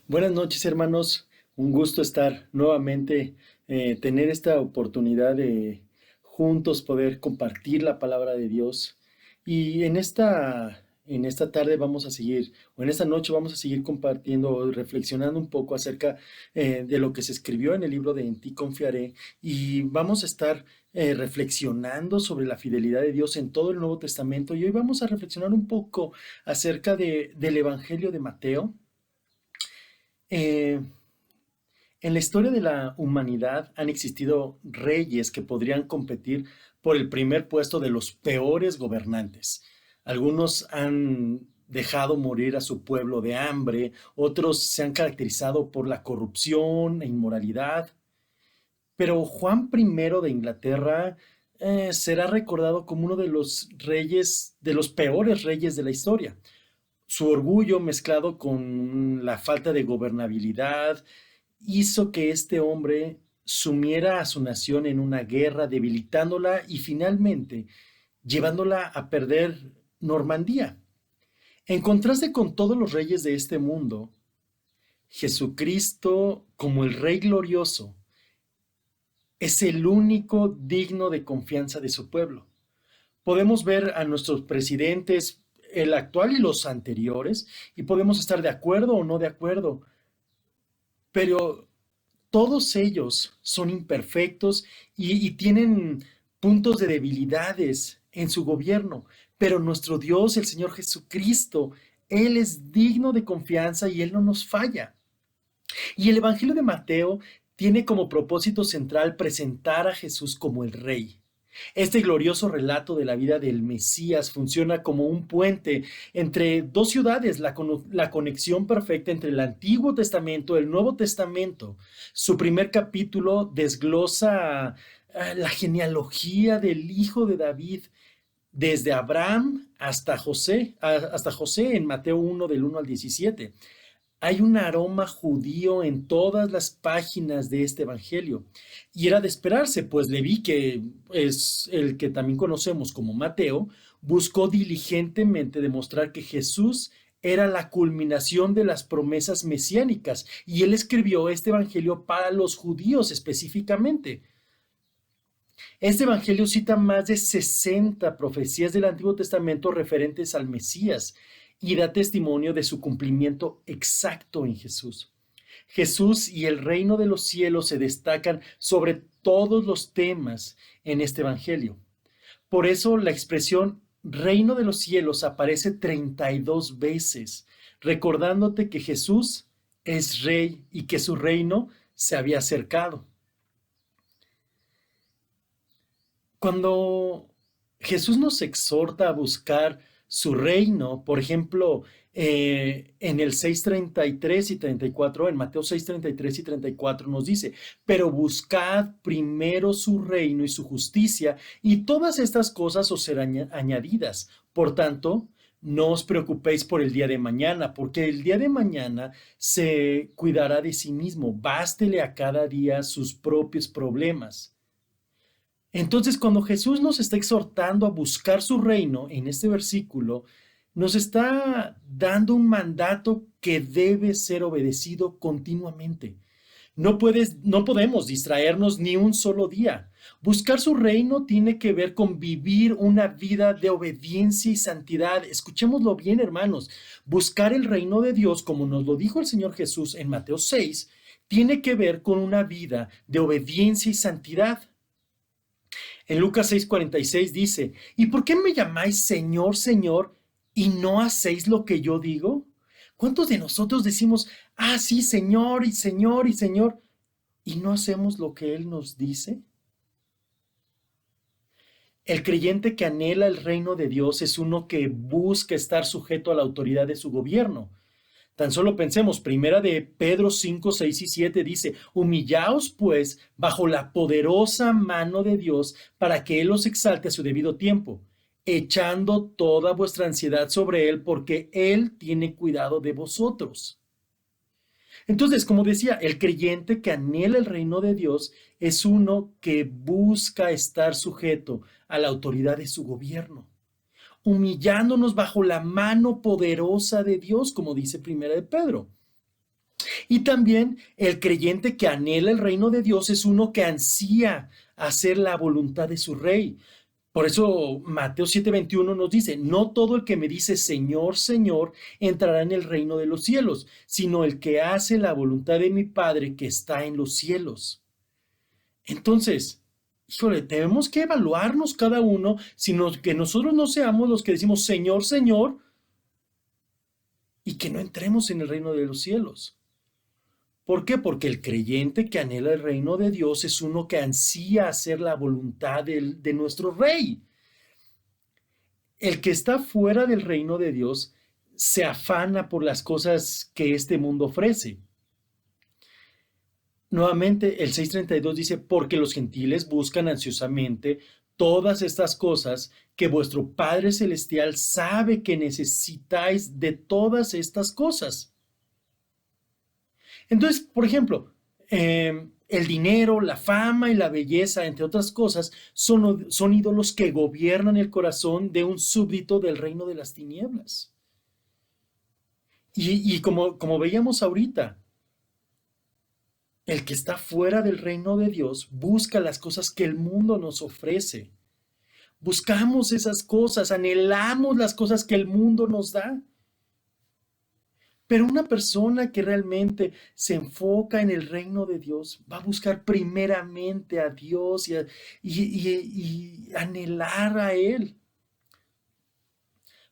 Buenas noches, hermanos. Un gusto estar nuevamente, tener esta oportunidad de juntos poder compartir la palabra de Dios. Y en esta tarde vamos a seguir, o en esta noche vamos a seguir compartiendo, reflexionando un poco acerca de lo que se escribió en el libro de En ti confiaré. Y vamos a estar reflexionando sobre la fidelidad de Dios en todo el Nuevo Testamento. Y hoy vamos a reflexionar un poco acerca del Evangelio de Mateo. Eh, en la historia de la humanidad han existido reyes que podrían competir por el primer puesto de los peores gobernantes. Algunos han dejado morir a su pueblo de hambre, otros se han caracterizado por la corrupción e inmoralidad. Pero Juan I de Inglaterra será recordado como uno de los reyes, de los peores reyes de la historia. Su orgullo mezclado con la falta de gobernabilidad hizo que este hombre sumiera a su nación en una guerra, debilitándola y finalmente llevándola a perder Normandía. En contraste con todos los reyes de este mundo, Jesucristo, como el Rey glorioso, es el único digno de confianza de su pueblo. Podemos ver a nuestros presidentes, el actual y los anteriores, y podemos estar de acuerdo o no de acuerdo, pero todos ellos son imperfectos y tienen puntos de debilidades en su gobierno, pero nuestro Dios, el Señor Jesucristo, Él es digno de confianza y Él no nos falla. Y el Evangelio de Mateo tiene como propósito central presentar a Jesús como el Rey. Este glorioso relato de la vida del Mesías funciona como un puente entre dos ciudades, la conexión perfecta entre el Antiguo Testamento y el Nuevo Testamento. Su primer capítulo desglosa la genealogía del hijo de David, desde Abraham hasta José en Mateo 1 del 1 al 17. Hay un aroma judío en todas las páginas de este evangelio. Y era de esperarse, pues Leví, que es el que también conocemos como Mateo, buscó diligentemente demostrar que Jesús era la culminación de las promesas mesiánicas, y él escribió este evangelio para los judíos específicamente. Este evangelio cita más de 60 profecías del Antiguo Testamento referentes al Mesías y da testimonio de su cumplimiento exacto en Jesús. Jesús y el reino de los cielos se destacan sobre todos los temas en este evangelio. Por eso la expresión reino de los cielos aparece 32 veces, recordándote que Jesús es rey y que su reino se había acercado. Cuando Jesús nos exhorta a buscar su reino, por ejemplo, en el 6:33 y 34, en Mateo 6:33 y 34 nos dice, pero buscad primero su reino y su justicia, y todas estas cosas os serán añadidas. Por tanto, no os preocupéis por el día de mañana, porque el día de mañana se cuidará de sí mismo. Bástele a cada día sus propios problemas. Entonces, cuando Jesús nos está exhortando a buscar su reino en este versículo, nos está dando un mandato que debe ser obedecido continuamente. No podemos distraernos ni un solo día. Buscar su reino tiene que ver con vivir una vida de obediencia y santidad. Escuchémoslo bien, hermanos. Buscar el reino de Dios, como nos lo dijo el Señor Jesús en Mateo 6, tiene que ver con una vida de obediencia y santidad. En Lucas 6:46 dice, ¿y por qué me llamáis Señor, Señor, y no hacéis lo que yo digo? ¿Cuántos de nosotros decimos, ah, sí, Señor, y Señor, y Señor, y no hacemos lo que Él nos dice? El creyente que anhela el reino de Dios es uno que busca estar sujeto a la autoridad de su gobierno. Tan solo pensemos, primera de Pedro 5, 6 y 7 dice, humillaos pues bajo la poderosa mano de Dios para que Él os exalte a su debido tiempo, echando toda vuestra ansiedad sobre Él porque Él tiene cuidado de vosotros. Entonces, como decía, el creyente que anhela el reino de Dios es uno que busca estar sujeto a la autoridad de su gobierno, humillándonos bajo la mano poderosa de Dios, como dice Primera de Pedro. Y también el creyente que anhela el reino de Dios es uno que ansía hacer la voluntad de su rey. Por eso Mateo 7:21 nos dice, no todo el que me dice Señor, Señor, entrará en el reino de los cielos, sino el que hace la voluntad de mi Padre que está en los cielos. Entonces, híjole, tenemos que evaluarnos cada uno, sino que nosotros no seamos los que decimos Señor, Señor, y que no entremos en el reino de los cielos. ¿Por qué? Porque el creyente que anhela el reino de Dios es uno que ansía hacer la voluntad de nuestro rey. El que está fuera del reino de Dios se afana por las cosas que este mundo ofrece. Nuevamente, el 6:32 dice, porque los gentiles buscan ansiosamente todas estas cosas que vuestro Padre Celestial sabe que necesitáis de todas estas cosas. Entonces, por ejemplo, el dinero, la fama y la belleza, entre otras cosas, son ídolos que gobiernan el corazón de un súbdito del reino de las tinieblas. Y como veíamos ahorita, el que está fuera del reino de Dios busca las cosas que el mundo nos ofrece. Buscamos esas cosas, anhelamos las cosas que el mundo nos da. Pero una persona que realmente se enfoca en el reino de Dios va a buscar primeramente a Dios y anhelar a Él.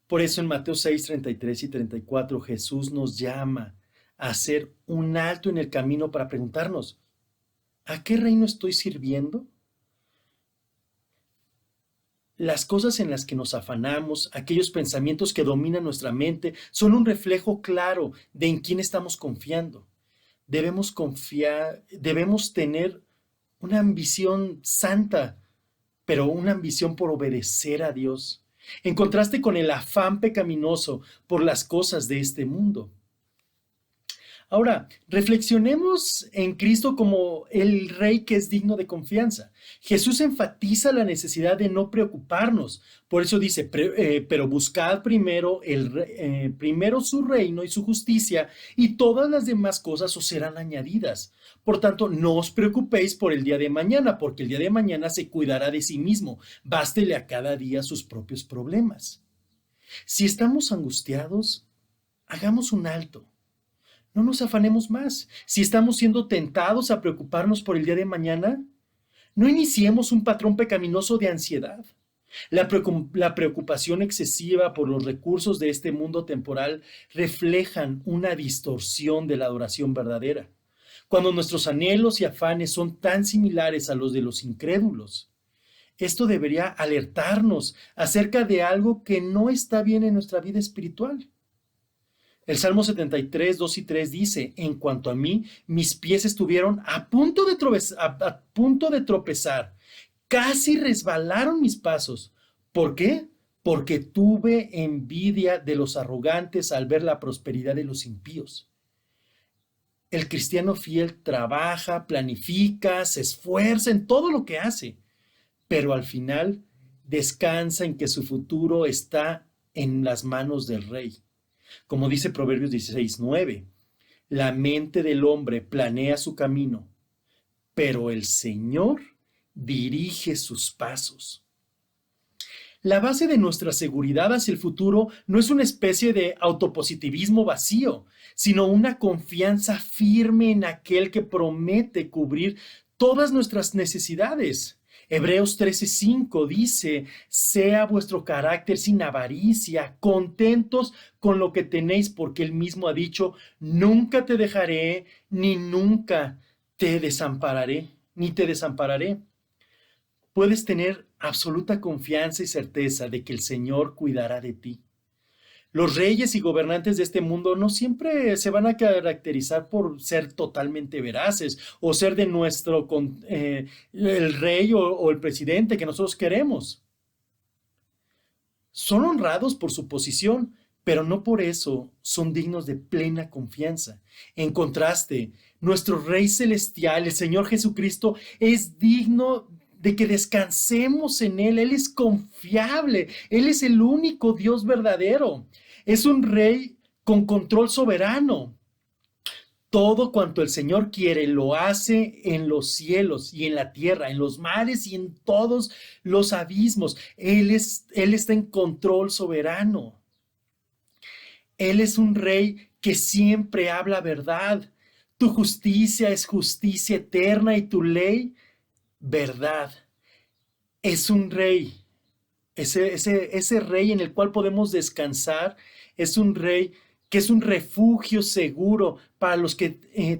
Por eso en Mateo 6:33 y 34 Jesús nos llama a hacer un alto en el camino para preguntarnos, ¿a qué reino estoy sirviendo? Las cosas en las que nos afanamos, aquellos pensamientos que dominan nuestra mente, son un reflejo claro de en quién estamos confiando. Debemos tener una ambición santa, pero una ambición por obedecer a Dios, en contraste con el afán pecaminoso por las cosas de este mundo. Ahora, reflexionemos en Cristo como el Rey que es digno de confianza. Jesús enfatiza la necesidad de no preocuparnos. Por eso dice, pero buscad primero su reino y su justicia, y todas las demás cosas os serán añadidas. Por tanto, no os preocupéis por el día de mañana, porque el día de mañana se cuidará de sí mismo. Bástele a cada día sus propios problemas. Si estamos angustiados, hagamos un alto. No nos afanemos más. Si estamos siendo tentados a preocuparnos por el día de mañana, no iniciemos un patrón pecaminoso de ansiedad. La preocupación excesiva por los recursos de este mundo temporal reflejan una distorsión de la adoración verdadera. Cuando nuestros anhelos y afanes son tan similares a los de los incrédulos, esto debería alertarnos acerca de algo que no está bien en nuestra vida espiritual. El Salmo 73, 2 y 3 dice, en cuanto a mí, mis pies estuvieron a punto de tropezar, casi resbalaron mis pasos. ¿Por qué? Porque tuve envidia de los arrogantes al ver la prosperidad de los impíos. El cristiano fiel trabaja, planifica, se esfuerza en todo lo que hace, pero al final descansa en que su futuro está en las manos del Rey. Como dice Proverbios 16:9, la mente del hombre planea su camino, pero el Señor dirige sus pasos. La base de nuestra seguridad hacia el futuro no es una especie de autopositivismo vacío, sino una confianza firme en aquel que promete cubrir todas nuestras necesidades. Hebreos 13:5 dice, sea vuestro carácter sin avaricia, contentos con lo que tenéis, porque él mismo ha dicho, nunca te dejaré, ni nunca te desampararé, ni te desampararé. Puedes tener absoluta confianza y certeza de que el Señor cuidará de ti. Los reyes y gobernantes de este mundo no siempre se van a caracterizar por ser totalmente veraces o ser de el rey o el presidente que nosotros queremos. Son honrados por su posición, pero no por eso son dignos de plena confianza. En contraste, nuestro Rey Celestial, el Señor Jesucristo, es digno de que descansemos en Él. Él es confiable, Él es el único Dios verdadero. Es un rey con control soberano. Todo cuanto el Señor quiere lo hace en los cielos y en la tierra, en los mares y en todos los abismos. Él está en control soberano. Él es un rey que siempre habla verdad. Tu justicia es justicia eterna y tu ley, verdad. Es un rey. Ese rey en el cual podemos descansar es un rey que es un refugio seguro para los que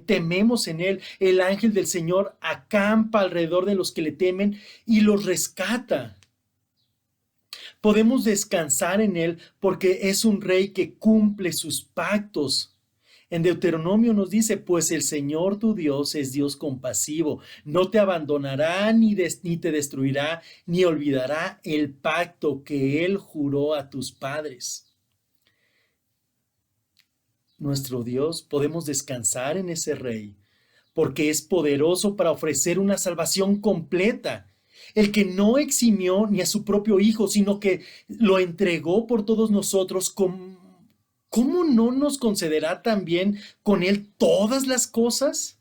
tememos en él. El ángel del Señor acampa alrededor de los que le temen y los rescata. Podemos descansar en él porque es un rey que cumple sus pactos. En Deuteronomio nos dice, pues el Señor tu Dios es Dios compasivo, no te abandonará ni te destruirá, ni olvidará el pacto que Él juró a tus padres. Nuestro Dios, podemos descansar en ese Rey, porque es poderoso para ofrecer una salvación completa. El que no eximió ni a su propio Hijo, sino que lo entregó por todos nosotros, ¿cómo no nos concederá también con Él todas las cosas?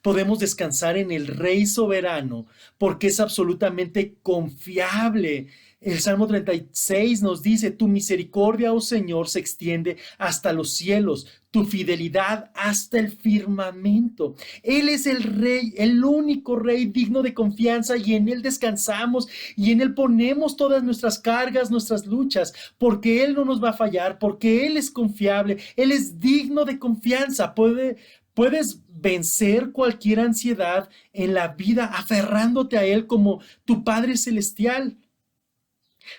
Podemos descansar en el Rey soberano porque es absolutamente confiable. El Salmo 36 nos dice, tu misericordia, oh Señor, se extiende hasta los cielos, tu fidelidad hasta el firmamento. Él es el Rey, el único Rey digno de confianza y en Él descansamos y en Él ponemos todas nuestras cargas, nuestras luchas, porque Él no nos va a fallar, porque Él es confiable, Él es digno de confianza. Puedes vencer cualquier ansiedad en la vida aferrándote a Él como tu Padre Celestial.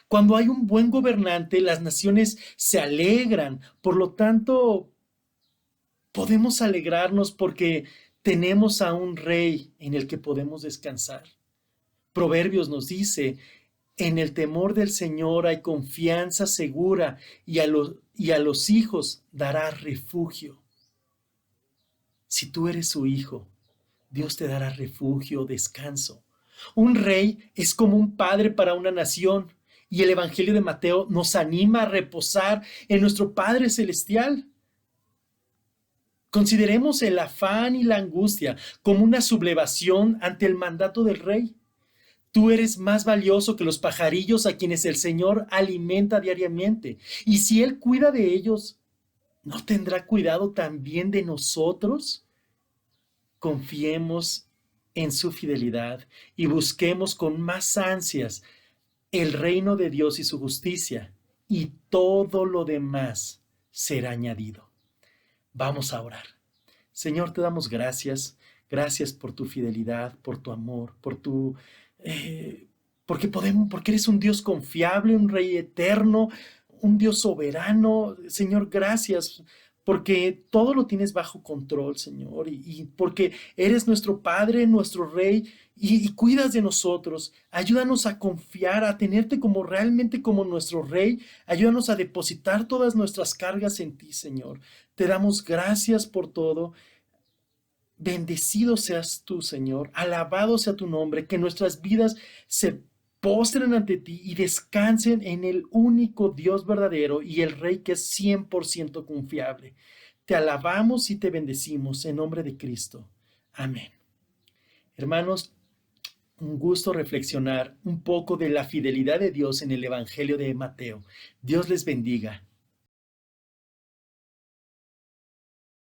Cuando hay un buen gobernante, las naciones se alegran. Por lo tanto, podemos alegrarnos porque tenemos a un rey en el que podemos descansar. Proverbios nos dice, en el temor del Señor hay confianza segura y a los hijos dará refugio. Si tú eres su hijo, Dios te dará refugio, descanso. Un rey es como un padre para una nación y el Evangelio de Mateo nos anima a reposar en nuestro Padre Celestial. Consideremos el afán y la angustia como una sublevación ante el mandato del rey. Tú eres más valioso que los pajarillos a quienes el Señor alimenta diariamente. Y si Él cuida de ellos, ¿no tendrá cuidado también de nosotros? Confiemos en su fidelidad y busquemos con más ansias el reino de Dios y su justicia, y todo lo demás será añadido. Vamos a orar. Señor, te damos gracias. Gracias por tu fidelidad, por tu amor, porque eres un Dios confiable, un Rey eterno, un Dios soberano. Señor, gracias porque todo lo tienes bajo control, Señor, y porque eres nuestro Padre, nuestro Rey, y cuidas de nosotros. Ayúdanos a confiar, a tenerte como realmente como nuestro Rey. Ayúdanos a depositar todas nuestras cargas en ti, Señor. Te damos gracias por todo. Bendecido seas tú, Señor. Alabado sea tu nombre. Que nuestras vidas se postren ante ti y descansen en el único Dios verdadero y el Rey que es 100% confiable. Te alabamos y te bendecimos en nombre de Cristo. Amén. Hermanos, un gusto reflexionar un poco de la fidelidad de Dios en el Evangelio de Mateo. Dios les bendiga.